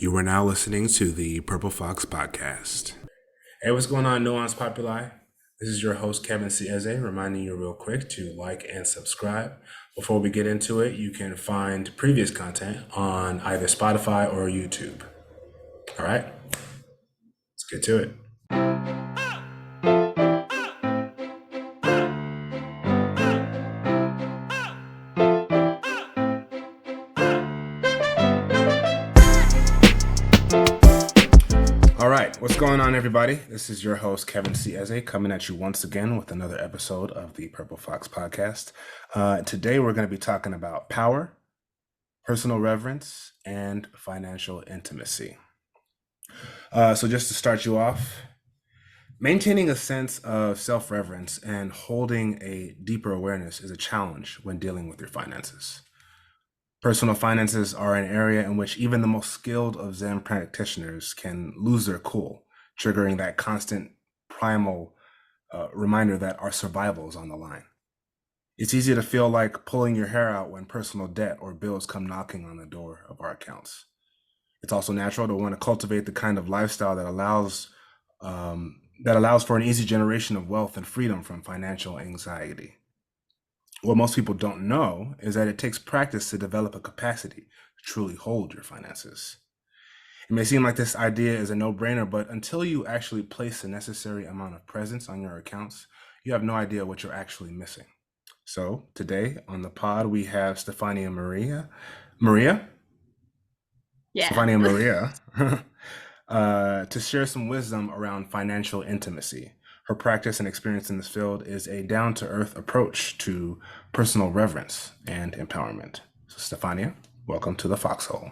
You are now listening to the Purple Fox Podcast. Hey, what's going on, Nuance Populi? This is your host, Kevin Cieze, reminding you real quick to like and subscribe. Before we get into it, you can find previous content on either Spotify or YouTube. All right, let's get to it. All right, what's going on, everybody? This is your host, Kevin Cieze, coming at you once again with another episode of the Purple Fox Podcast. Today, we're going to be talking about power, personal reverence, and financial intimacy. So just to start you off, maintaining a sense of self-reverence and holding a deeper awareness is a challenge when dealing with your finances. Personal finances are an area in which even the most skilled of Zen practitioners can lose their cool, triggering that constant primal reminder that our survival is on the line. It's easy to feel like pulling your hair out when personal debt or bills come knocking on the door of our accounts. It's also natural to want to cultivate the kind of lifestyle that allows for an easy generation of wealth and freedom from financial anxiety. What most people don't know is that it takes practice to develop a capacity to truly hold your finances. It may seem like this idea is a no-brainer, but until you actually place the necessary amount of presence on your accounts, you have no idea what you're actually missing. So today on the pod, we have Stefania Mariaa? Yeah. Stefania Mariaa, to share some wisdom around financial intimacy. Her practice and experience in this field is a down-to-earth approach to personal reverence and empowerment. So Stefania, welcome to the Foxhole.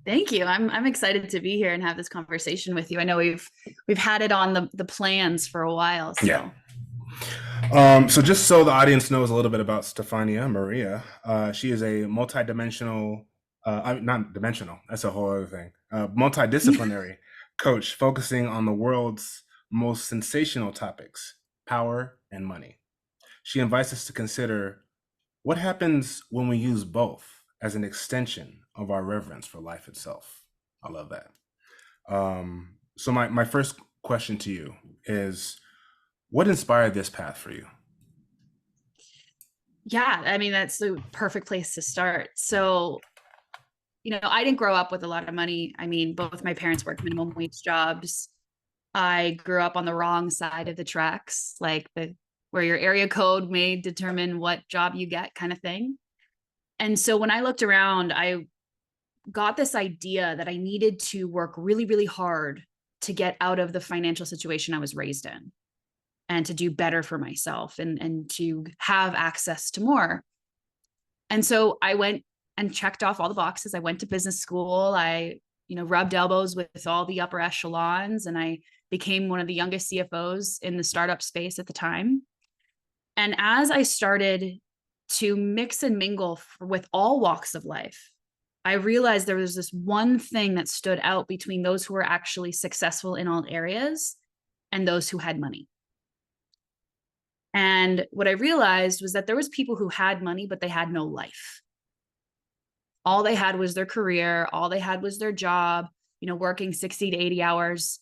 Thank you. I'm excited to be here and have this conversation with you. I know we've had it on the plans for a while. So. Yeah. So just so the audience knows a little bit about Stefania Mariaa, she is a multi-dimensional, not dimensional, that's a whole other thing, multi-disciplinary coach focusing on the world's most sensational topics, power and money. She invites us to consider what happens when we use both as an extension of our reverence for life itself. I love that. So my first question to you is, what inspired this path for you? Yeah, I mean, that's the perfect place to start. So, I didn't grow up with a lot of money. I mean, both my parents worked minimum wage jobs. I grew up on the wrong side of the tracks, like where your area code may determine what job you get kind of thing. And so when I looked around, I got this idea that I needed to work really, really hard to get out of the financial situation I was raised in and to do better for myself and to have access to more. And so I went and checked off all the boxes. I went to business school. I, rubbed elbows with all the upper echelons, and I became one of the youngest CFOs in the startup space at the time. And as I started to mix and mingle with all walks of life, I realized there was this one thing that stood out between those who were actually successful in all areas and those who had money. And what I realized was that there was people who had money, but they had no life. All they had was their career. All they had was their job, working 60 to 80 hours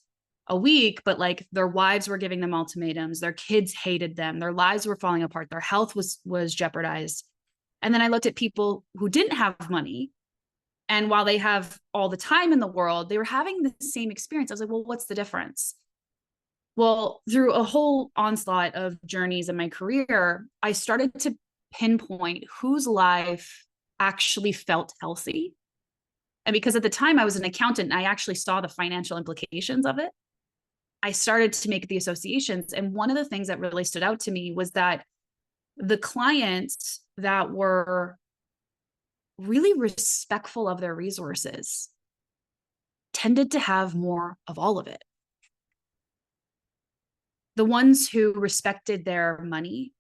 a week, but like their wives were giving them ultimatums. Their kids hated them. Their lives were falling apart. Their health was jeopardized. And then I looked at people who didn't have money. And while they have all the time in the world, they were having the same experience. I was like, well, what's the difference? Well, through a whole onslaught of journeys in my career, I started to pinpoint whose life actually felt healthy. And because at the time I was an accountant and I actually saw the financial implications of it, I started to make the associations. And one of the things that really stood out to me was that the clients that were really respectful of their resources tended to have more of all of it. The ones who respected their money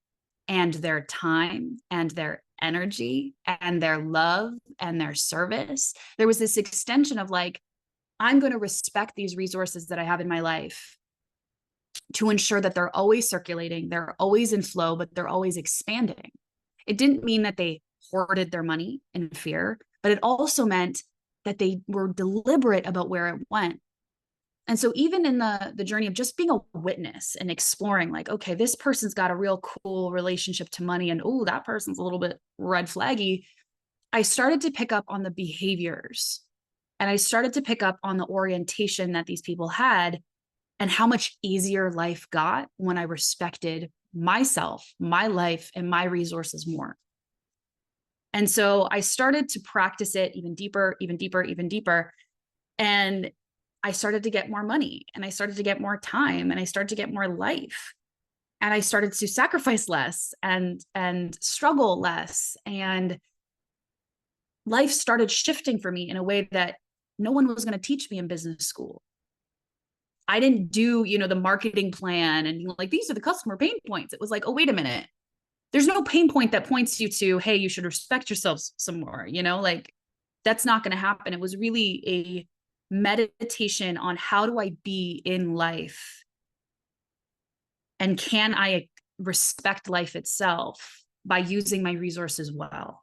and their time and their energy and their love and their service, there was this extension of like, I'm going to respect these resources that I have in my life to ensure that they're always circulating, they're always in flow, but they're always expanding. It didn't mean that they hoarded their money in fear, but it also meant that they were deliberate about where it went. And so even in the journey of just being a witness and exploring, like, okay, this person's got a real cool relationship to money, and oh, that person's a little bit red flaggy, I started to pick up on the behaviors, and I started to pick up on the orientation that these people had, and how much easier life got when I respected myself, my life, and my resources more. And so I started to practice it even deeper, even deeper, even deeper. And I started to get more money, and I started to get more time, and I started to get more life. And I started to sacrifice less and struggle less. And life started shifting for me in a way that no one was going to teach me in business school. I didn't do, the marketing plan and like, these are the customer pain points. It was like, oh, wait a minute. There's no pain point that points you to, hey, you should respect yourself some more, like that's not going to happen. It was really a meditation on how do I be in life, and can I respect life itself by using my resources well.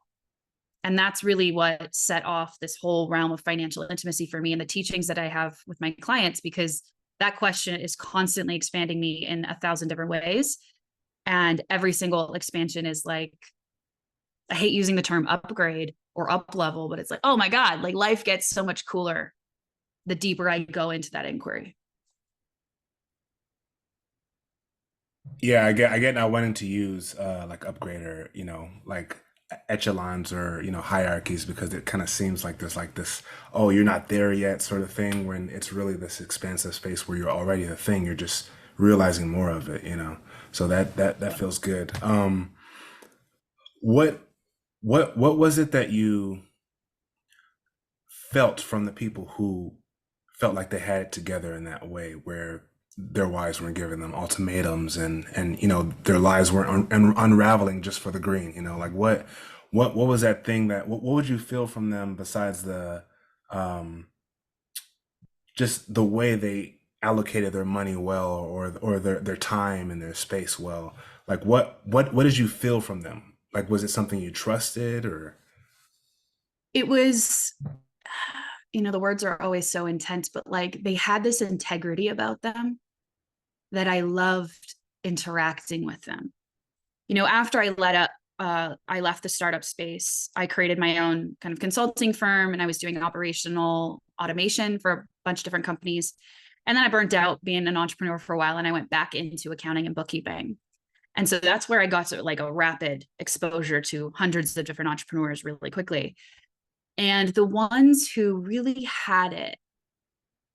And that's really what set off this whole realm of financial intimacy for me and the teachings that I have with my clients, because that question is constantly expanding me in 1,000 different ways. And every single expansion is like, I hate using the term upgrade or up level, but it's like, oh my God, like life gets so much cooler the deeper I go into that inquiry. Yeah, I get now wanting to use like upgrade or like echelons or hierarchies, because it kind of seems like there's like this, oh, you're not there yet sort of thing, when it's really this expansive space where you're already the thing, you're just realizing more of it. So that feels good. What what was it that you felt from the people who felt like they had it together in that way, where their wives weren't giving them ultimatums, and their lives weren't unraveling just for the green? Like what was that thing that what would you feel from them, besides the um just the way they allocated their money well, or their time and their space well? Like what did you feel from them? Like, was it something you trusted, or? It was, the words are always so intense, but like they had this integrity about them that I loved interacting with them. After I left the startup space, I created my own kind of consulting firm, and I was doing operational automation for a bunch of different companies. And then I burnt out being an entrepreneur for a while, and I went back into accounting and bookkeeping. And so that's where I got to like a rapid exposure to hundreds of different entrepreneurs really quickly. And the ones who really had it,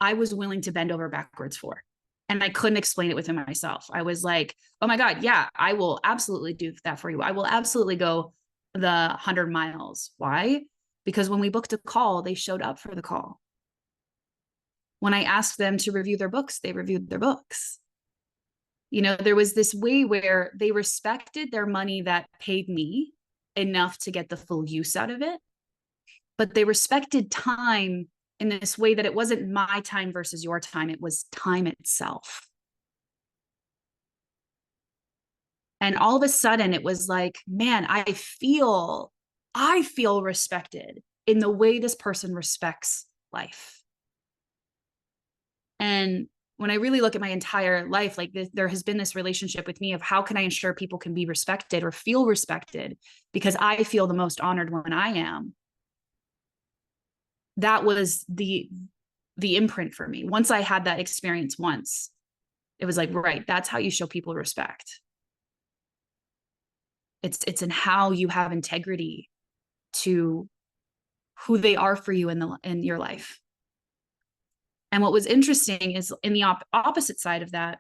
I was willing to bend over backwards for. And I couldn't explain it within myself. I was like, oh my God, yeah, I will absolutely do that for you. I will absolutely go the 100 miles. Why? Because when we booked a call, they showed up for the call. When I asked them to review their books, they reviewed their books. There was this way where they respected their money that paid me enough to get the full use out of it, but they respected time in this way that it wasn't my time versus your time. It was time itself. And all of a sudden it was like, man, I feel respected in the way this person respects life. And when I really look at my entire life, like there has been this relationship with me of how can I ensure people can be respected or feel respected, because I feel the most honored when I am. That was the imprint for me. Once I had that experience once, it was like, right, that's how you show people respect. It's in how you have integrity to who they are for you in your life. And what was interesting is in the opposite side of that,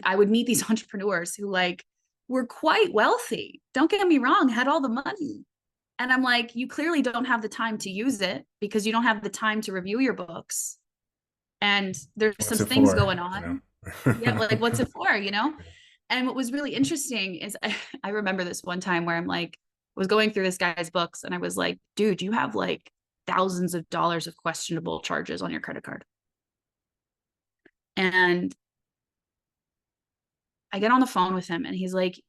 I would meet these entrepreneurs who like were quite wealthy. Don't get me wrong, had all the money. And I'm like, you clearly don't have the time to use it because you don't have the time to review your books. And there's What's some it things for? going on. Yeah, like what's it for, And what was really interesting is I remember this one time where I'm like, was going through this guy's books, and I was like, dude, you have like thousands of dollars of questionable charges on your credit card. And I get on the phone with him, and he's like,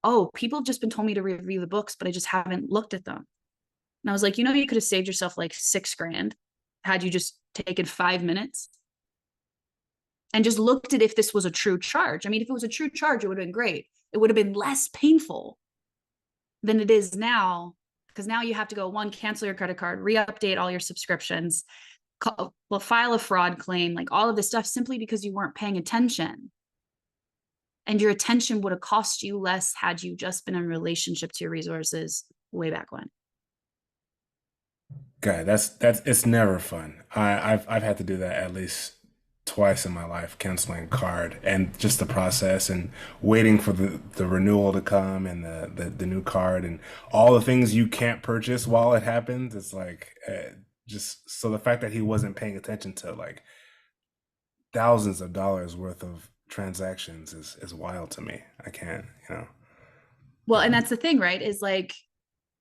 oh, people have just been told me to review the books, but I just haven't looked at them. And I was like, you could have saved yourself like $6,000 had you just taken 5 minutes and just looked at if this was a true charge. I mean, if it was a true charge, it would have been great. It would have been less painful than it is now, because now you have to go, one, cancel your credit card, re-update all your subscriptions, file a fraud claim, like all of this stuff, simply because you weren't paying attention. And your attention would have cost you less had you just been in relationship to your resources way back when. God, that's it's never fun. I've had to do that at least twice in my life, canceling a card and just the process and waiting for the renewal to come and the new card and all the things you can't purchase while it happens. It's like just so the fact that he wasn't paying attention to like thousands of dollars worth of transactions is wild to me. I can't, you know. Well, and that's the thing, right? Is like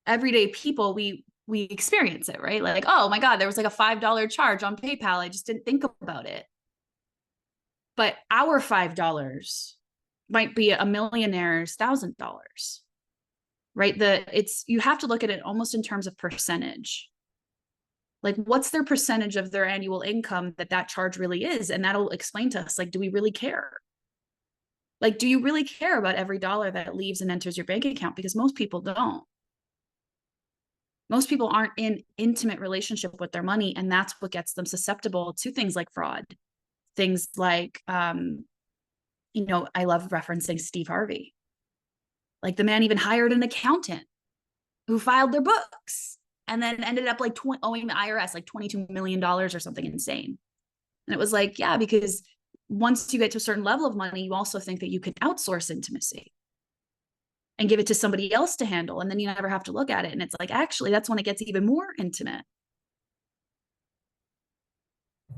everyday people, we experience it, right? Like, oh my God, there was like a $5 charge on PayPal. I just didn't think about it. But our $5 might be a millionaire's $1,000, right? You have to look at it almost in terms of percentage. Like, what's their percentage of their annual income that charge really is? And that'll explain to us, like, do we really care? Like, do you really care about every dollar that leaves and enters your bank account? Because most people don't. Most people aren't in intimate relationship with their money, and that's what gets them susceptible to things like fraud, things like, I love referencing Steve Harvey. Like, the man even hired an accountant who filed their books and then ended up like owing the IRS like $22 million or something insane. And it was like, yeah, because once you get to a certain level of money, you also think that you can outsource intimacy and give it to somebody else to handle. And then you never have to look at it. And it's like, actually, that's when it gets even more intimate.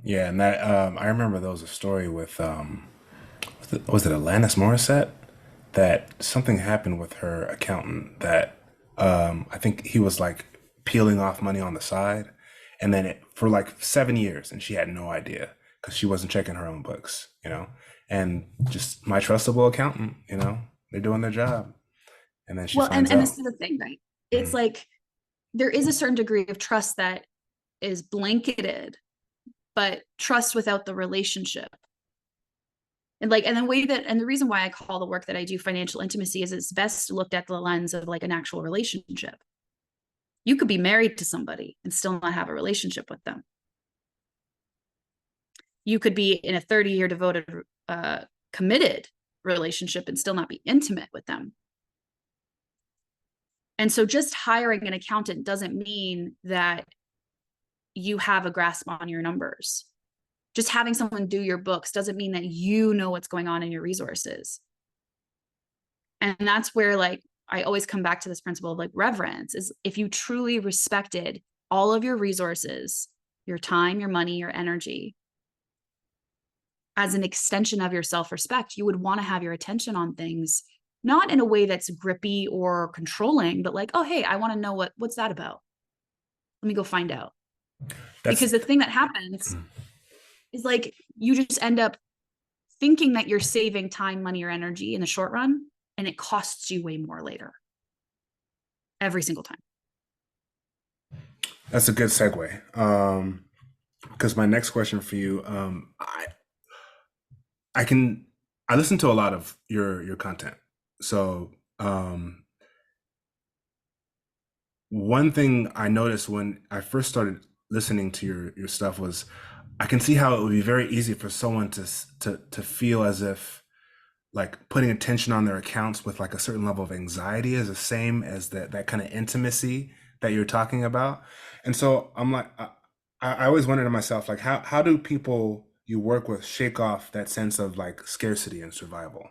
Yeah, and that I remember there was a story with was it Alanis Morissette that something happened with her accountant that I think he was like peeling off money on the side, and then for like 7 years, and she had no idea because she wasn't checking her own books, you know, and just my trustable accountant, you know, they're doing their job, and then she finds and out. this is the thing, right? It's Mhm. like there is a certain degree of trust that is blanketed, but trust without the relationship. And the reason why I call the work that I do financial intimacy is it's best looked at the lens of like an actual relationship. You could be married to somebody and still not have a relationship with them. You could be in a 30-year devoted, committed relationship and still not be intimate with them. And so just hiring an accountant doesn't mean that you have a grasp on your numbers. Just having someone do your books doesn't mean that you know what's going on in your resources. And that's where, like, I always come back to this principle of like reverence is if you truly respected all of your resources, your time, your money, your energy, as an extension of your self-respect, you would want to have your attention on things, not in a way that's grippy or controlling, but like, oh, hey, I want to know what's that about. Let me go find out. That's Because the thing that happens is like, you just end up thinking that you're saving time, money, or energy in the short run, and it costs you way more later. Every single time. that's a good segue. Because my next question for you, I can I listen to a lot of your content. So one thing I noticed when I first started listening to your stuff was I can see how it would be very easy for someone to feel as if like putting attention on their accounts with like a certain level of anxiety is the same as that kind of intimacy that you're talking about. And so I'm like, I always wondered to myself, like, how do people you work with shake off that sense of like scarcity and survival?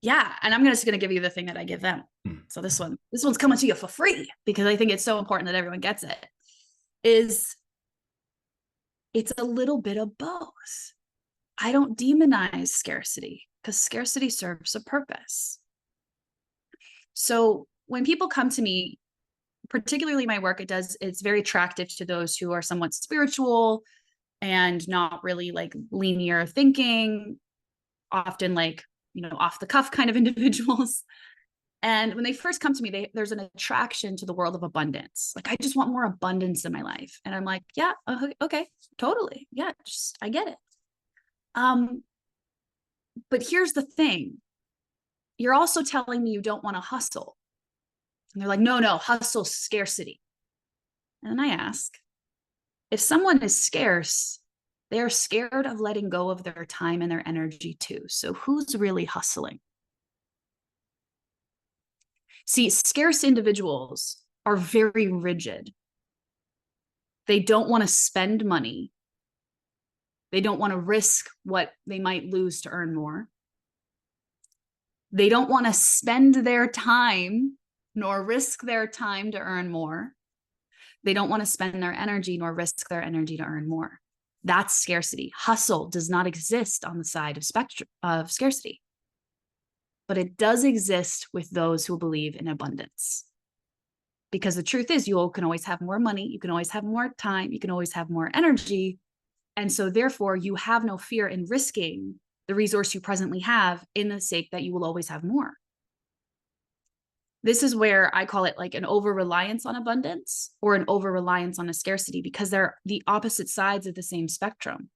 Yeah. And I'm just going to give you the thing that I give them. Hmm. So this one's coming to you for free because I think it's so important that everyone gets it. Is it's a little bit of both. I don't demonize scarcity because scarcity serves a purpose. So when people come to me, particularly my work, it's very attractive to those who are somewhat spiritual and not really like linear thinking, often like, off the cuff kind of individuals. And when they first come to me, there's an attraction to the world of abundance. Like, I just want more abundance in my life. And I'm like, yeah, okay, totally. Yeah, just, I get it. But here's the thing. You're also telling me you don't want to hustle. And they're like, no, hustle scarcity. And I ask, if someone is scarce, they're scared of letting go of their time and their energy too. So who's really hustling? See, scarce individuals are very rigid. They don't want to spend money. They don't want to risk what they might lose to earn more. They don't want to spend their time nor risk their time to earn more. They don't want to spend their energy nor risk their energy to earn more. That's scarcity. Hustle does not exist on the side of scarcity, but it does exist with those who believe in abundance. Because the truth is, you can always have more money, you can always have more time, you can always have more energy. And so therefore, you have no fear in risking the resource you presently have in the sake that you will always have more. This is where I call it like an over-reliance on abundance or an over-reliance on a scarcity, because they're the opposite sides of the same spectrum.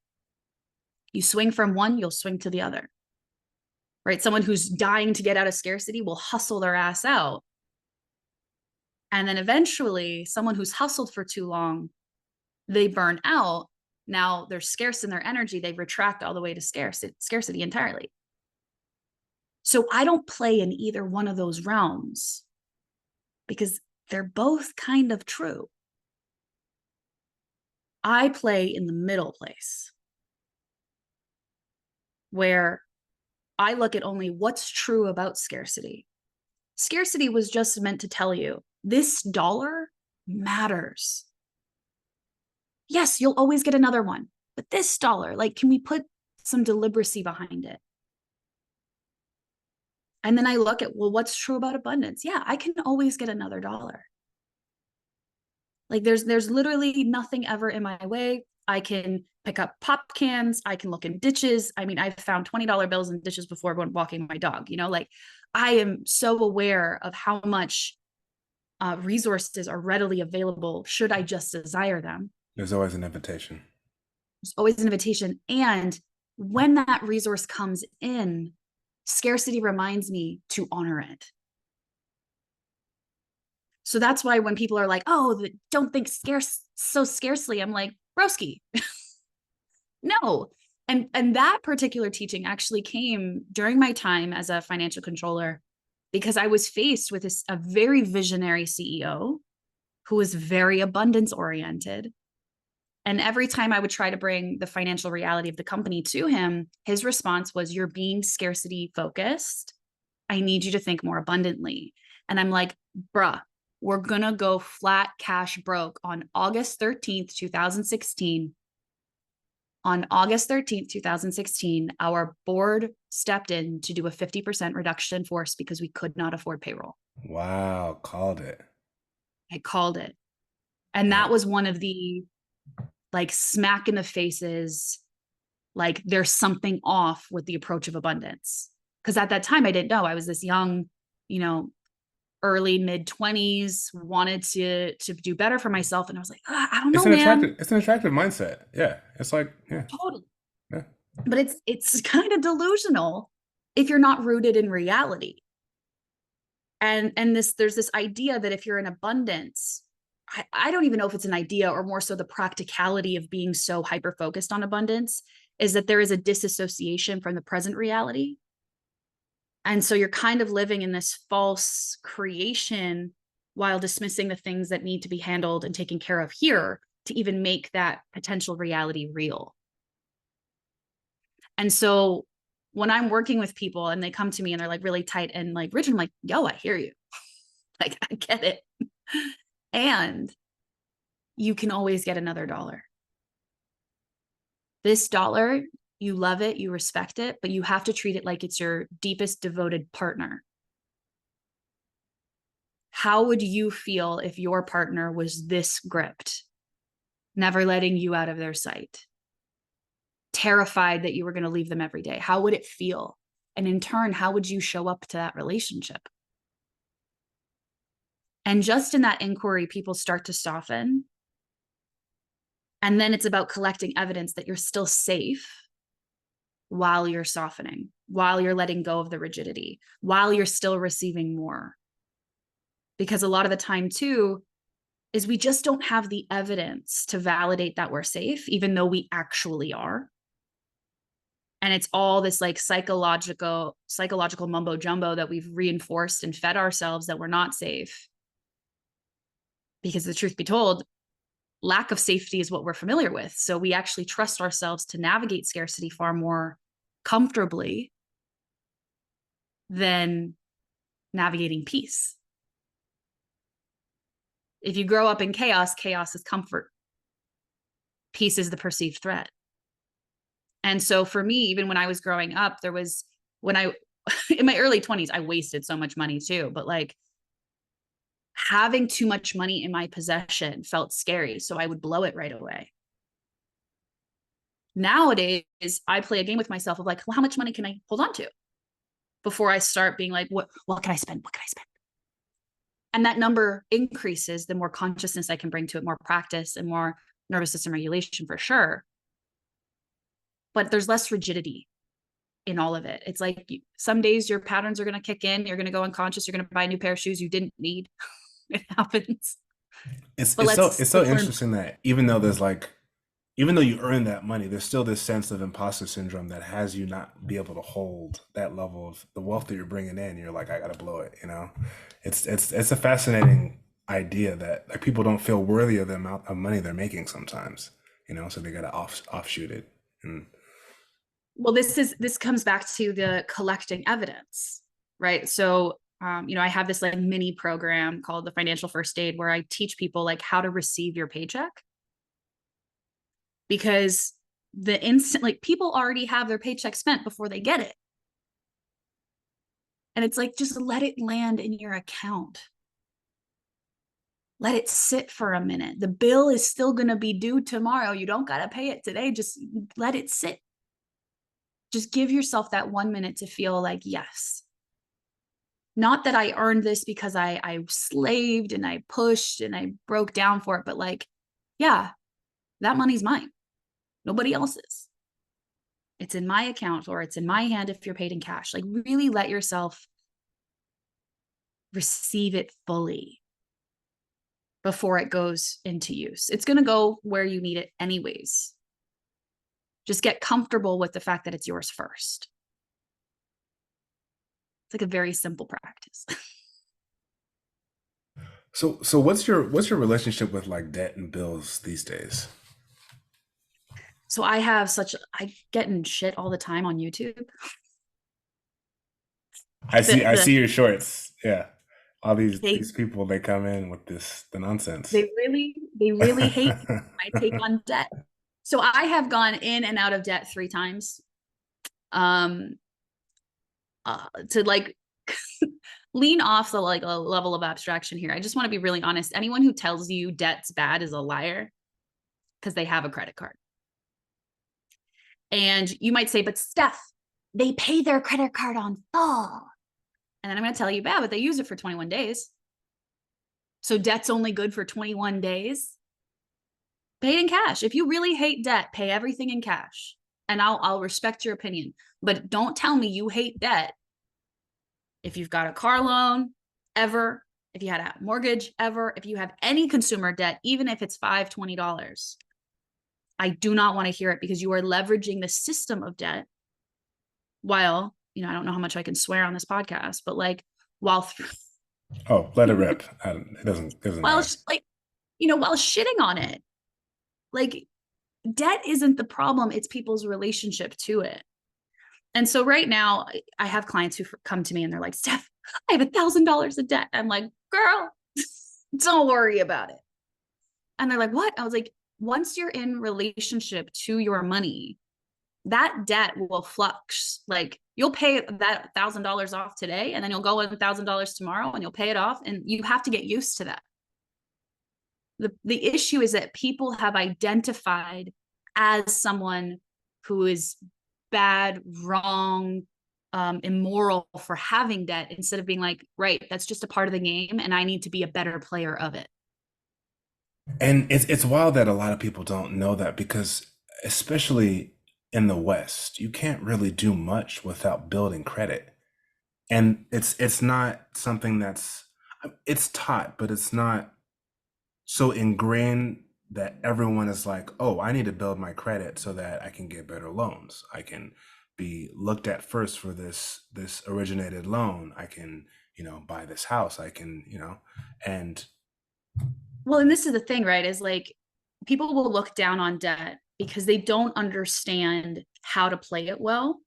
You swing from one, you'll swing to the other, right? Someone who's dying to get out of scarcity will hustle their ass out. And then eventually, someone who's hustled for too long, they burn out. Now they're scarce in their energy. They retract all the way to scarcity entirely. So I don't play in either one of those realms because they're both kind of true. I play in the middle place where I look at only what's true about scarcity. Scarcity was just meant to tell you this dollar matters. Yes, you'll always get another one, but this dollar, like, can we put some deliberacy behind it? And then I look at, well, what's true about abundance? Yeah, I can always get another dollar. Like there's literally nothing ever in my way. I can pick up pop cans. I can look in ditches. I mean, I've found $20 bills in ditches before when walking my dog, like I am so aware of how much resources are readily available should I just desire them. There's always an invitation. There's always an invitation. And when that resource comes in, scarcity reminds me to honor it. So that's why when people are like, oh, don't think so scarcely, I'm like, broski. No. And that particular teaching actually came during my time as a financial controller, because I was faced with a very visionary CEO who was very abundance oriented. And every time I would try to bring the financial reality of the company to him, his response was, you're being scarcity focused. I need you to think more abundantly. And I'm like, bruh, we're going to go flat cash broke on August 13th, 2016. On August 13th, 2016, our board stepped in to do a 50% reduction in force because we could not afford payroll. Wow, called it. I called it. And that was one of the like smack in the faces, like there's something off with the approach of abundance. Because at that time, I didn't know. I was this young, early mid-20s, wanted to do better for myself. And I was like, I don't know, man. It's an attractive mindset. Yeah. It's like, yeah. Totally. Yeah. But it's kind of delusional if you're not rooted in reality. And there's this idea that if you're in abundance, I don't even know if it's an idea or more so the practicality of being so hyper-focused on abundance is that there is a disassociation from the present reality. And so you're kind of living in this false creation while dismissing the things that need to be handled and taken care of here to even make that potential reality real. And so when I'm working with people and they come to me and they're like really tight and like rigid, I'm like, yo, I hear you. Like, I get it. And you can always get another dollar. This dollar, you love it, you respect it, but you have to treat it like it's your deepest devoted partner. How would you feel if your partner was this gripped, never letting you out of their sight, terrified that you were going to leave them every day? How would it feel? And in turn, how would you show up to that relationship? And just in that inquiry, people start to soften. And then it's about collecting evidence that you're still safe while you're softening, while you're letting go of the rigidity, while you're still receiving more. Because a lot of the time too, is we just don't have the evidence to validate that we're safe, even though we actually are. And it's all this like psychological mumbo jumbo that we've reinforced and fed ourselves that we're not safe. Because the truth be told, lack of safety is what we're familiar with. So we actually trust ourselves to navigate scarcity far more comfortably than navigating peace. If you grow up in chaos, chaos is comfort. Peace is the perceived threat. And so for me, even when I was growing up, there was in my early 20s, I wasted so much money too, but like having too much money in my possession felt scary. So I would blow it right away. Nowadays, I play a game with myself of like, well, how much money can I hold on to before I start being like, what can I spend? What can I spend? And that number increases the more consciousness I can bring to it, more practice and more nervous system regulation for sure. But there's less rigidity in all of it. It's like some days your patterns are going to kick in. You're going to go unconscious. You're going to buy a new pair of shoes you didn't need. It happens. It's But it's so interesting that even though you earn that money, there's still this sense of imposter syndrome that has you not be able to hold that level of the wealth that you're bringing in. You're like, I gotta blow it, you know? It's a fascinating idea that like people don't feel worthy of the amount of money they're making sometimes, you know, so they gotta offshoot it. And well, this comes back to the collecting evidence, right? So I have this like mini program called the Financial First Aid where I teach people like how to receive your paycheck. Because the instant, like people already have their paycheck spent before they get it. And it's like, just let it land in your account. Let it sit for a minute. The bill is still going to be due tomorrow. You don't got to pay it today. Just let it sit. Just give yourself that 1 minute to feel like, yes, not that I earned this because I slaved and I pushed and I broke down for it, but like, yeah, that money's mine. Nobody else's. It's in my account or it's in my hand if you're paid in cash. Like really let yourself receive it fully before it goes into use. It's going to go where you need it anyways. Just get comfortable with the fact that it's yours first. It's like a very simple practice. so what's your relationship with like debt and bills these days? So I get in shit all the time on YouTube. I see your shorts. Yeah. All They these people, they come in with the nonsense. they really hate my take on debt. So I have gone in and out of debt 3 times. To like lean off the like a level of abstraction here. I just want to be really honest. Anyone who tells you debt's bad is a liar because they have a credit card. And you might say, but Steph, they pay their credit card on full. And then I'm going to tell you, but they use it for 21 days. So debt's only good for 21 days. Pay it in cash. If you really hate debt, pay everything in cash. And I'll respect your opinion. But don't tell me you hate debt if you've got a car loan ever, if you had a mortgage ever, if you have any consumer debt, even if it's $5, $20. I do not want to hear it because you are leveraging the system of debt while, I don't know how much I can swear on this podcast, but like while Oh, let it rip. It doesn't while matter. like, while shitting on it. Like debt isn't the problem, it's people's relationship to it. And so right now I have clients who come to me and they're like, Steph, I have $1,000 of debt. I'm like, girl, don't worry about it. And they're like, what? I was like, once you're in relationship to your money, that debt will flux. Like you'll pay that $1,000 off today, and then you'll go in $1,000 tomorrow and you'll pay it off. And you have to get used to that. The issue is that people have identified as someone who is bad, wrong, immoral for having debt, instead of being like, right, that's just a part of the game and I need to be a better player of it. And it's wild that a lot of people don't know that because especially in the West, you can't really do much without building credit. And it's not something that's it's taught, but it's not so ingrained that everyone is like, oh, I need to build my credit so that I can get better loans. I can be looked at first for this originated loan. I can, buy this house. I can, and Well, and this is the thing, right? Is like people will look down on debt because they don't understand how to play it well.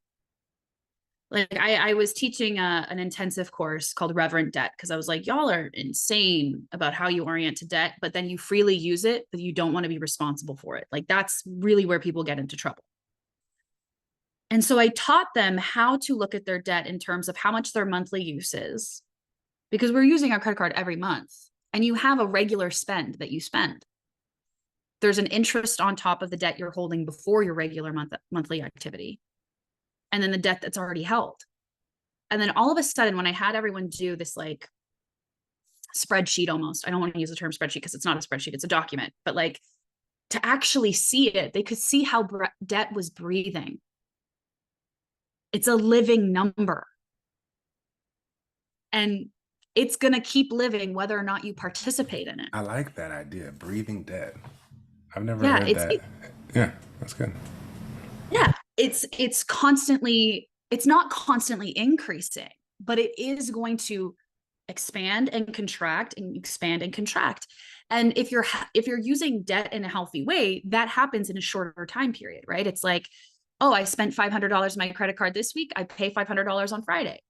Like I was teaching an intensive course called Reverent Debt because I was like, y'all are insane about how you orient to debt, but then you freely use it, but you don't want to be responsible for it. Like that's really where people get into trouble. And so I taught them how to look at their debt in terms of how much their monthly use is, because we're using our credit card every month and you have a regular spend that you spend. There's an interest on top of the debt you're holding before your regular monthly activity. And then the debt that's already held. And then all of a sudden, when I had everyone do this like spreadsheet almost, I don't want to use the term spreadsheet because it's not a spreadsheet, it's a document, but like to actually see it, they could see how debt was breathing. It's a living number. And it's going to keep living whether or not you participate in it. I like that idea, breathing debt. I've never Yeah, heard that. Yeah, that's good. Yeah, it's constantly, it's not constantly increasing, but it is going to expand and contract and expand and contract. And if you're using debt in a healthy way, that happens in a shorter time period, right? It's like, oh, I spent $500 on my credit card this week, I pay $500 on Friday.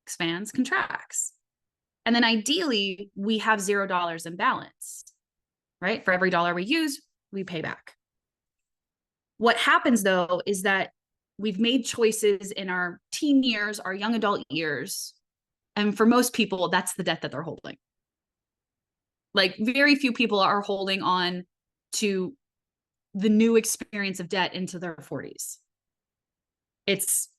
Expands, contracts. And then ideally we have $0 in balance, right? For every dollar we use, we pay back. What happens though is that we've made choices in our teen years, our young adult years, and for most people, that's the debt that they're holding. Like very few people are holding on to the new experience of debt into their 40s. It's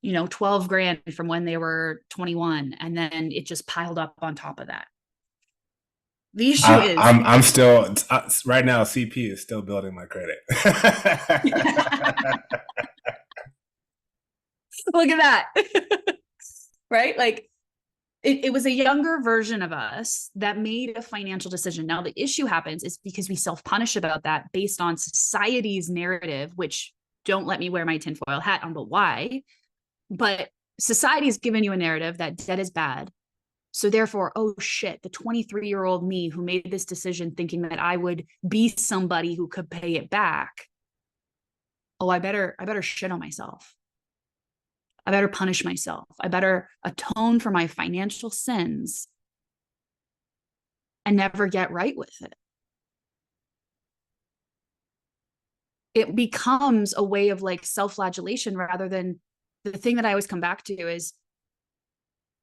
12 grand from when they were 21, and then it just piled up on top of that. The issue I, is, I'm still right now. CP is still building my credit. look at that. Right? Like it was a younger version of us that made a financial decision. Now, the issue happens is because we self-punish about that based on society's narrative, which don't let me wear my tinfoil hat on, but why? But society's given you a narrative that debt is bad. So therefore, oh shit, the 23-year-old me who made this decision thinking that I would be somebody who could pay it back. Oh, I better shit on myself. I better punish myself. I better atone for my financial sins and never get right with it. It becomes a way of like self-flagellation rather than the thing that I always come back to is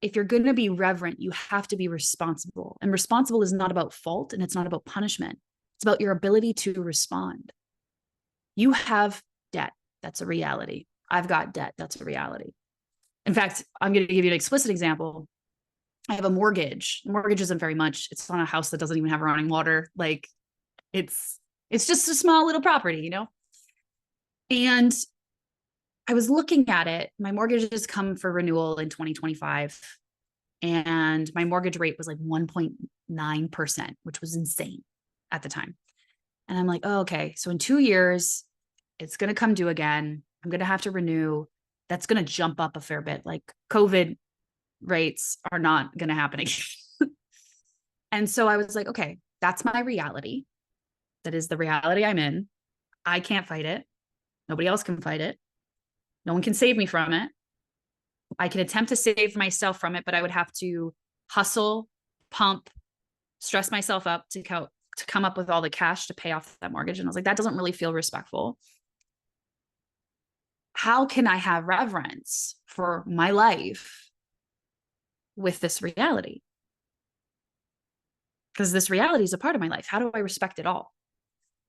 if you're going to be reverent, you have to be responsible. And responsible is not about fault and it's not about punishment. It's about your ability to respond. You have debt. That's a reality. I've got debt. That's a reality. In fact, I'm going to give you an explicit example. I have a mortgage. The mortgage isn't very much. It's on a house that doesn't even have running water. Like it's just a small little property, And I was looking at it. My mortgages come for renewal in 2025. And my mortgage rate was like 1.9%, which was insane at the time. And I'm like, oh, okay. So in 2 years, it's going to come due again. I'm going to have to renew. That's going to jump up a fair bit. Like COVID rates are not going to happen again. And so I was like, okay, that's my reality. That is the reality I'm in. I can't fight it. Nobody else can fight it. No one can save me from it. I can attempt to save myself from it, but I would have to hustle, pump, stress myself up to come up with all the cash to pay off that mortgage. And I was like, that doesn't really feel respectful. How can I have reverence for my life with this reality? Because this reality is a part of my life. How do I respect it all?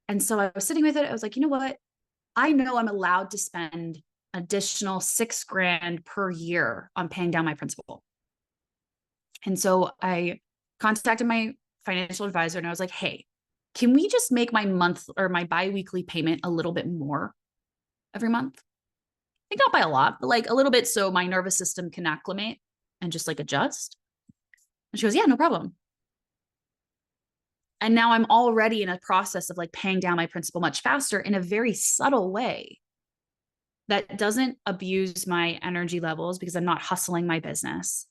And so I was sitting with it. I was like, you know what? I know I'm allowed to spend additional $6,000 per year on paying down my principal. And so I contacted my financial advisor and I was like, hey, can we just make my month or my biweekly payment a little bit more every month? I think not by a lot, but like a little bit so my nervous system can acclimate and just like adjust. And she goes, yeah, no problem. And now I'm already in a process of like paying down my principal much faster in a very subtle way that doesn't abuse my energy levels because I'm not hustling my business.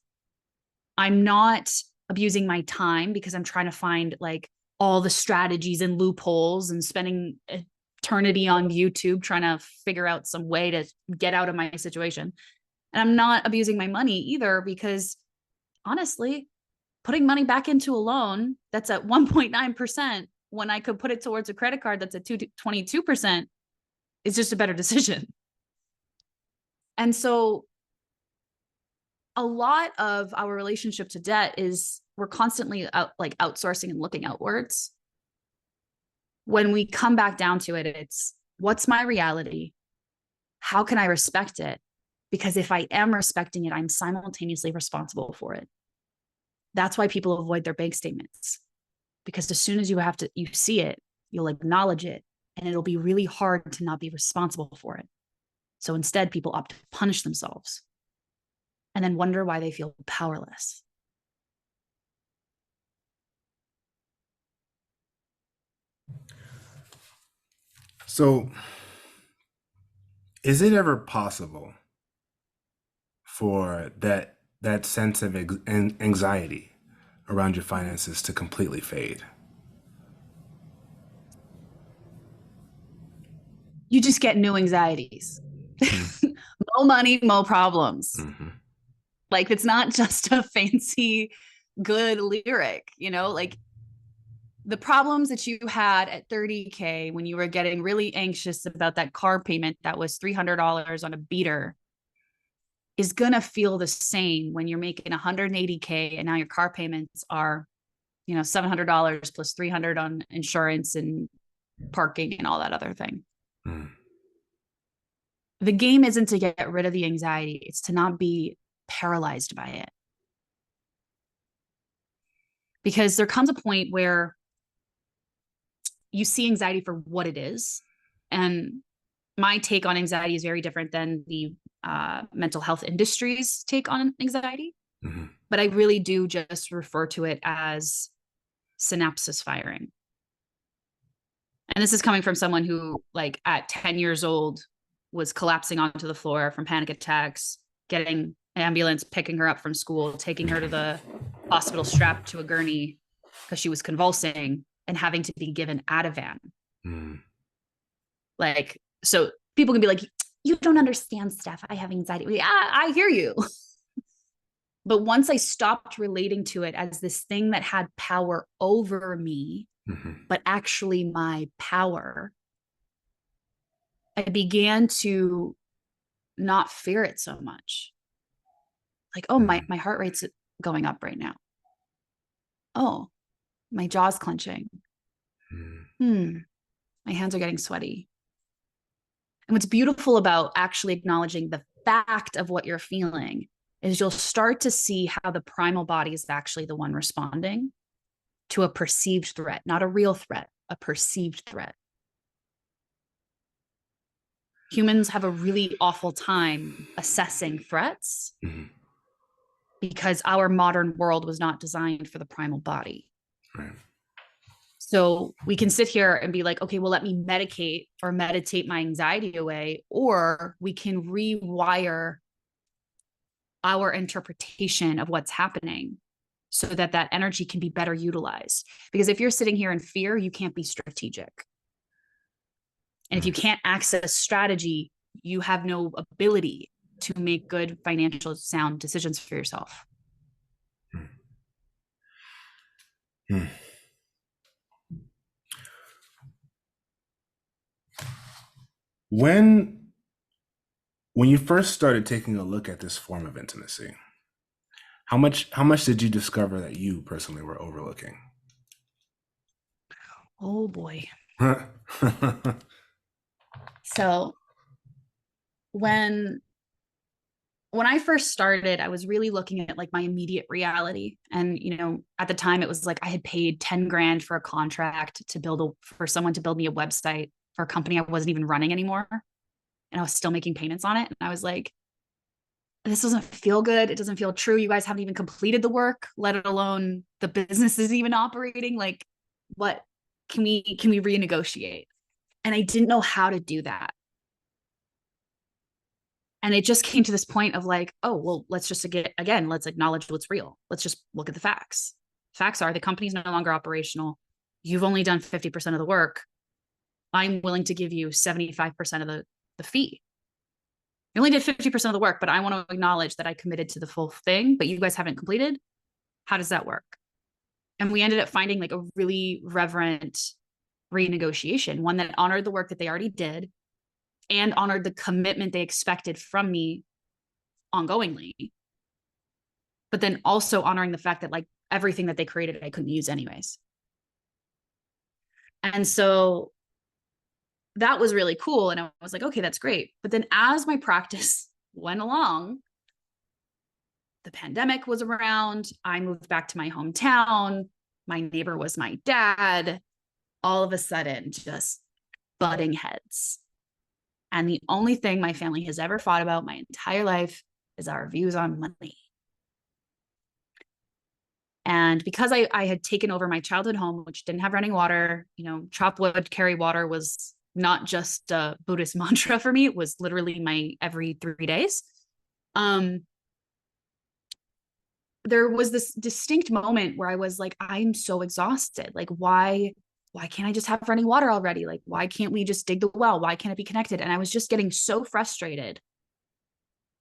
I'm not abusing my time because I'm trying to find like all the strategies and loopholes and spending eternity on YouTube trying to figure out some way to get out of my situation. And I'm not abusing my money either because honestly, putting money back into a loan that's at 1.9% when I could put it towards a credit card that's at 22% is just a better decision. And so a lot of our relationship to debt is we're constantly outsourcing and looking outwards. When we come back down to it, it's what's my reality? How can I respect it? Because if I am respecting it, I'm simultaneously responsible for it. That's why people avoid their bank statements, because as soon as you see it, you'll acknowledge it, and it'll be really hard to not be responsible for it. So instead, people opt to punish themselves and then wonder why they feel powerless. So, is it ever possible for that sense of anxiety around your finances to completely fade? You just get new anxieties. More money, more problems. Mm-hmm. Like it's not just a fancy, good lyric, like the problems that you had at 30K when you were getting really anxious about that car payment that was $300 on a beater is going to feel the same when you're making 180K and now your car payments are, $700 plus 300 on insurance and parking and all that other thing. Mm. The game isn't to get rid of the anxiety. It's to not be paralyzed by it. Because there comes a point where you see anxiety for what it is. And my take on anxiety is very different than the mental health industry's take on anxiety. Mm-hmm. But I really do just refer to it as synapses firing. And this is coming from someone who, like, at 10 years old, was collapsing onto the floor from panic attacks, getting an ambulance, picking her up from school, taking her to the hospital strapped to a gurney because she was convulsing and having to be given Ativan. Mm. Like, so people can be like, you don't understand, Steph. I have anxiety. Yeah, I hear you. But once I stopped relating to it as this thing that had power over me, mm-hmm. but actually my power, I began to not fear it so much. Like, oh, my heart rate's going up right now. Oh, my jaw's clenching. My hands are getting sweaty. And what's beautiful about actually acknowledging the fact of what you're feeling is you'll start to see how the primal body is actually the one responding to a perceived threat, not a real threat, a perceived threat. Humans have a really awful time assessing threats because our modern world was not designed for the primal body. Right. So we can sit here and be like, okay, well, let me medicate or meditate my anxiety away, or we can rewire our interpretation of what's happening so that that energy can be better utilized. Because if you're sitting here in fear, you can't be strategic. And if you can't access strategy, you have no ability to make good financial sound decisions for yourself. When you first started taking a look at this form of intimacy, how much did you discover that you personally were overlooking? Oh boy. So when I first started, I was really looking at like my immediate reality. And, at the time it was like I had paid 10 grand for a contract for someone to build me a website for a company I wasn't even running anymore. And I was still making payments on it. And I was like, this doesn't feel good. It doesn't feel true. You guys haven't even completed the work, let alone the business is even operating. Like, what can we renegotiate? And I didn't know how to do that. And it just came to this point of like, oh, well, let's acknowledge what's real. Let's just look at the facts. Facts are the company's no longer operational. You've only done 50% of the work. I'm willing to give you 75% of the fee. You only did 50% of the work, but I want to acknowledge that I committed to the full thing, but you guys haven't completed. How does that work? And we ended up finding like a really reverent renegotiation, one that honored the work that they already did and honored the commitment they expected from me ongoingly, but then also honoring the fact that like everything that they created, I couldn't use anyways. And so that was really cool. And I was like, okay, that's great. But then as my practice went along, the pandemic was around. I moved back to my hometown. My neighbor was my dad. All of a sudden, just butting heads. And the only thing my family has ever fought about my entire life is our views on money. And because I had taken over my childhood home, which didn't have running water, chop wood, carry water was not just a Buddhist mantra for me. It was literally my every 3 days. There was this distinct moment where I was like, I'm so exhausted. Like, why can't I just have running water already? Like, why can't we just dig the well? Why can't it be connected? And I was just getting so frustrated.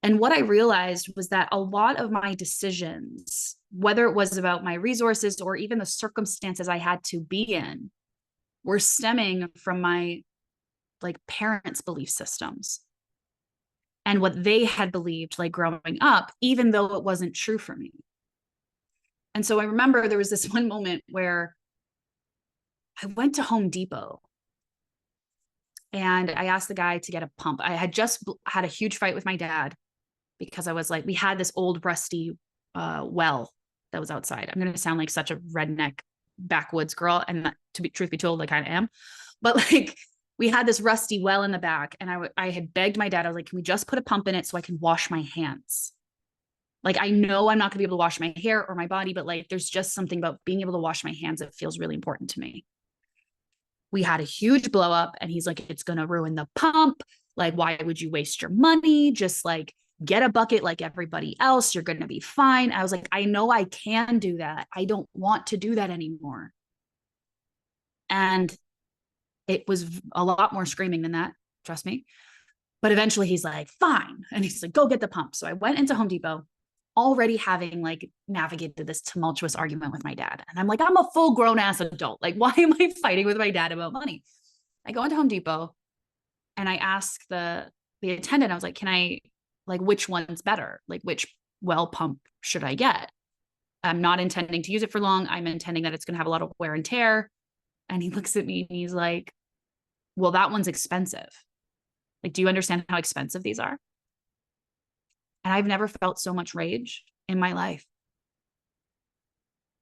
And what I realized was that a lot of my decisions, whether it was about my resources or even the circumstances I had to be in, were stemming from my like parents' belief systems and what they had believed like growing up, even though it wasn't true for me. And so I remember there was this one moment where I went to Home Depot and I asked the guy to get a pump. I had just had a huge fight with my dad because I was like, we had this old rusty well that was outside. I'm going to sound like such a redneck backwoods girl. And truth be told, I kind of am. But like, we had this rusty well in the back and I had begged my dad, I was like, can we just put a pump in it so I can wash my hands? Like, I know I'm not gonna be able to wash my hair or my body, but like, there's just something about being able to wash my hands that feels really important to me. We had a huge blow up and he's like, it's gonna ruin the pump. Like, why would you waste your money? Just like get a bucket like everybody else. You're gonna be fine. I was like, I know I can do that. I don't want to do that anymore. And it was a lot more screaming than that, trust me. But eventually he's like, fine. And he's like, go get the pump. So I went into Home Depot already having like navigated this tumultuous argument with my dad. And I'm like, I'm a full grown ass adult. Like, why am I fighting with my dad about money? I go into Home Depot and I ask the attendant, I was like, which one's better? Like, which well pump should I get? I'm not intending to use it for long. I'm intending that it's going to have a lot of wear and tear. And he looks at me and he's like, well, that one's expensive. Like, do you understand how expensive these are? And I've never felt so much rage in my life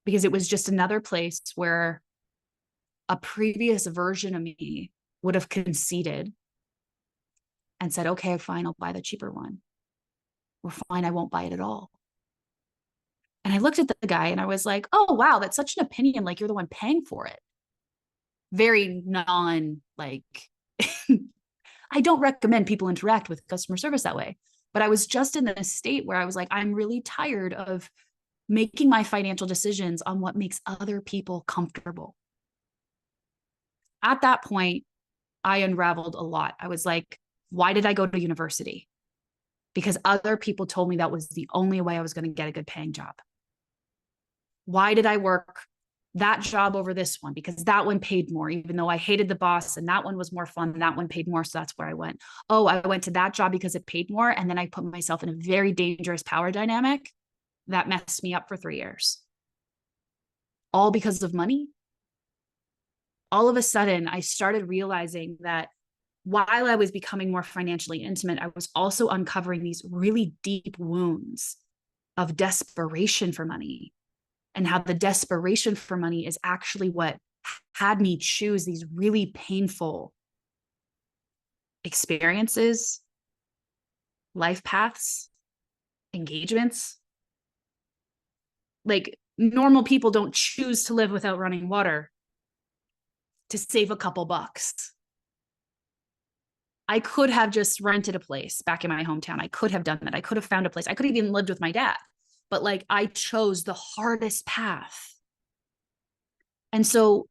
because it was just another place where a previous version of me would have conceded and said, okay, fine, I'll buy the cheaper one. Or fine, I won't buy it at all. And I looked at the guy and I was like, oh, wow, that's such an opinion. Like, you're the one paying for it. Very like, I don't recommend people interact with customer service that way. But I was just in this state where I was like, I'm really tired of making my financial decisions on what makes other people comfortable. At that point, I unraveled a lot. I was like, why did I go to university? Because other people told me that was the only way I was going to get a good paying job. Why did I work that job over this one? Because that one paid more, even though I hated the boss, and that one was more fun and that one paid more. So that's where I went. Oh, I went to that job because it paid more. And then I put myself in a very dangerous power dynamic that messed me up for 3 years. All because of money. All of a sudden, I started realizing that while I was becoming more financially intimate, I was also uncovering these really deep wounds of desperation for money, and how the desperation for money is actually what had me choose these really painful experiences, life paths, engagements. Like, normal people don't choose to live without running water to save a couple bucks. I could have just rented a place back in my hometown. I could have done that. I could have found a place. I could have even lived with my dad. But like, I chose the hardest path. And so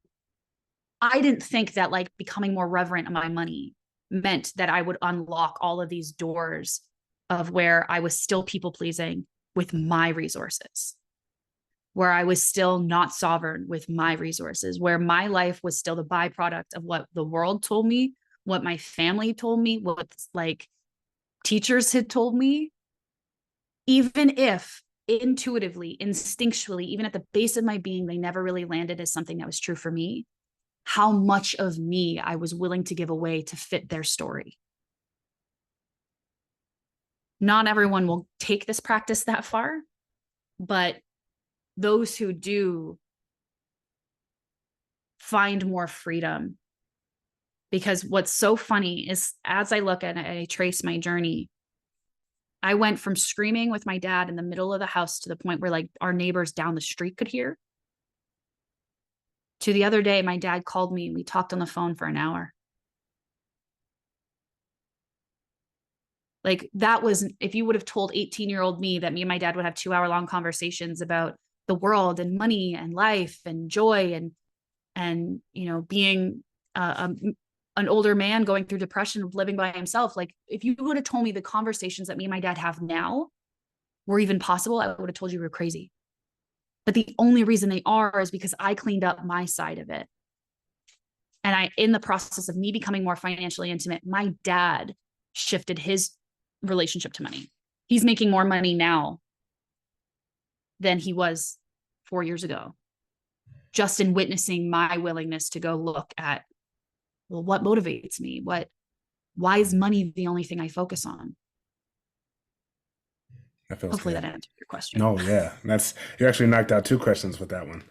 I didn't think that like becoming more reverent of my money meant that I would unlock all of these doors of where I was still people pleasing with my resources, where I was still not sovereign with my resources, where my life was still the byproduct of what the world told me, what my family told me, what like teachers had told me, even if intuitively, instinctually, even at the base of my being, they never really landed as something that was true for me. How much of me I was willing to give away to fit their story. Not everyone will take this practice that far, but those who do find more freedom. Because what's so funny is, as I look at it, I trace my journey. I went from screaming with my dad in the middle of the house to the point where like our neighbors down the street could hear, to the other day, my dad called me and we talked on the phone for an hour. Like, that was, if you would have told 18-year-old me that me and my dad would have 2-hour-long conversations about the world and money and life and joy and you know, being an older man going through depression of living by himself, like if you would have told me the conversations that me and my dad have now were even possible, I would have told you we were crazy. But the only reason they are is because I cleaned up my side of it. And I, in the process of me becoming more financially intimate, my dad shifted his relationship to money. He's making more money now than he was 4 years ago, just in witnessing my willingness to go look at, well, what motivates me? Why is money the only thing I focus on? That feels Hopefully good. that answered your question. No, yeah, that's you actually knocked out two questions with that one.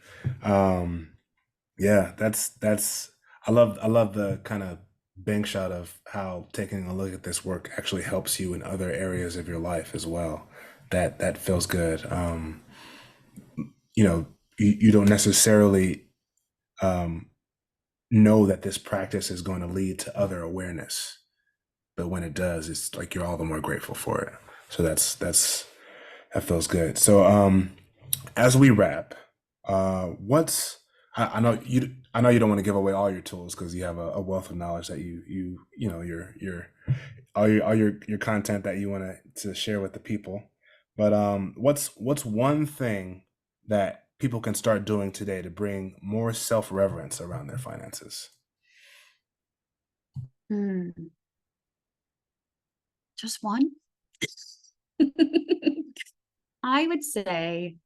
Yeah, that's I love the kind of bank shot of how taking a look at this work actually helps you in other areas of your life as well. That feels good. You know, you don't necessarily um, know that this practice is going to lead to other awareness, but when it does, it's like you're all the more grateful for it. So that feels good. So as we wrap, what's I know you don't want to give away all your tools because you have a wealth of knowledge that you know your all your content that you want to share with the people. But what's one thing that people can start doing today to bring more self-reverence around their finances? Just one? I would say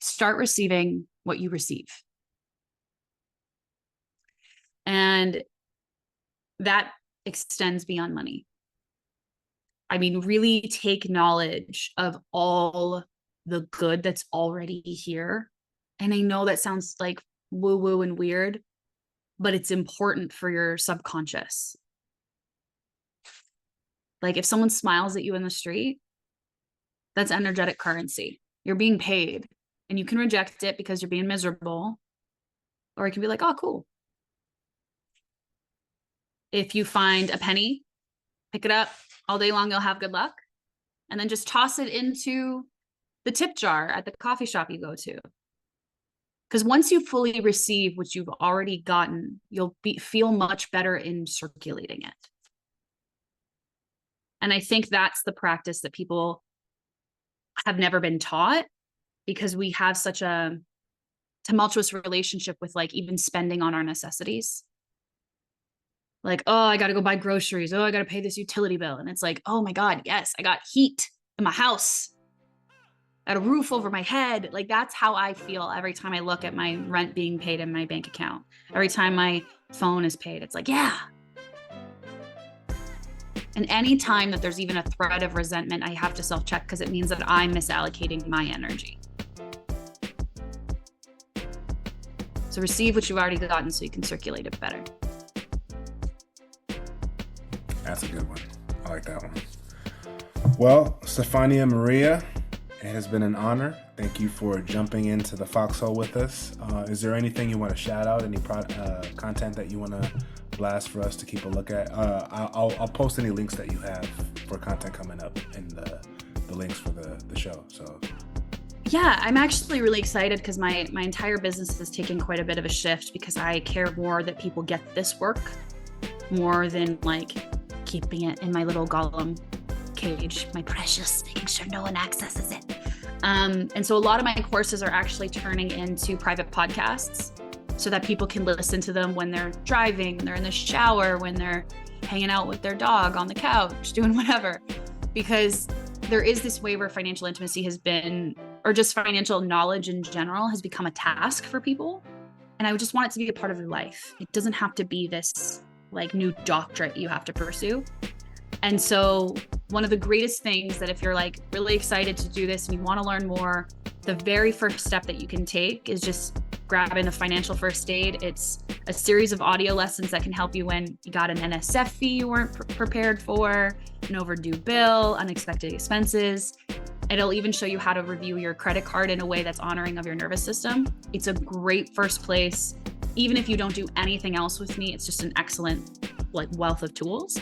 start receiving what you receive. And that extends beyond money. I mean, really take knowledge of all the good that's already here. And I know that sounds like woo woo and weird, but it's important for your subconscious. Like, if someone smiles at you in the street, that's energetic currency. You're being paid, and you can reject it because you're being miserable, or it can be like, oh, cool. If you find a penny, pick it up all day long, you'll have good luck. And then just toss it into the tip jar at the coffee shop you go to. Because once you fully receive what you've already gotten, you'll feel much better in circulating it. And I think that's the practice that people have never been taught, because we have such a tumultuous relationship with like even spending on our necessities. Like, oh, I got to go buy groceries. Oh, I got to pay this utility bill. And it's like, oh my God, yes, I got heat in my house. I got a roof over my head. Like, that's how I feel every time I look at my rent being paid in my bank account. Every time my phone is paid. It's like, yeah. And any time that there's even a thread of resentment, I have to self-check because it means that I'm misallocating my energy. So receive what you've already gotten so you can circulate it better. That's a good one. I like that one. Well, Stefania Mariaa, it has been an honor. Thank you for jumping into the foxhole with us. Is there anything you want to shout out? Any content that you want to blast for us to keep a look at? I'll post any links that you have for content coming up in the links for the show. So yeah, I'm actually really excited because my entire business is taking quite a bit of a shift because I care more that people get this work more than like keeping it in my little golem cage, my precious, making sure no one accesses it. And so a lot of my courses are actually turning into private podcasts so that people can listen to them when they're driving, when they're in the shower, when they're hanging out with their dog on the couch, doing whatever. Because there is this way where financial intimacy has been, or just financial knowledge in general has become a task for people. And I would just want it to be a part of your life. It doesn't have to be this like new doctorate you have to pursue. And so one of the greatest things that if you're like really excited to do this and you want to learn more, the very first step that you can take is just grabbing the financial first aid. It's a series of audio lessons that can help you when you got an NSF fee you weren't prepared for, an overdue bill, unexpected expenses. It'll even show you how to review your credit card in a way that's honoring of your nervous system. It's a great first place. Even if you don't do anything else with me, it's just an excellent like wealth of tools.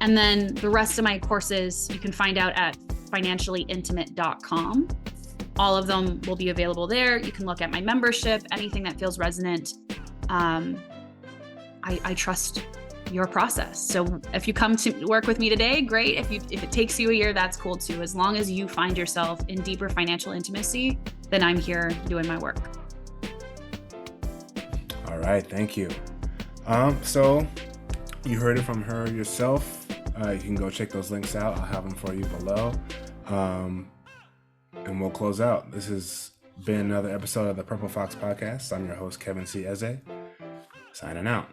And then the rest of my courses, you can find out at financiallyintimate.com. All of them will be available there. You can look at my membership, anything that feels resonant. I trust your process. So if you come to work with me today, great. If it takes you a year, that's cool too. As long as you find yourself in deeper financial intimacy, then I'm here doing my work. all right, thank you. So you heard it from her yourself. You can go check those links out. I'll have them for you below. And we'll close out. This has been another episode of the Purple Fox Podcast. I'm your host, Kevin C. Eze, signing out.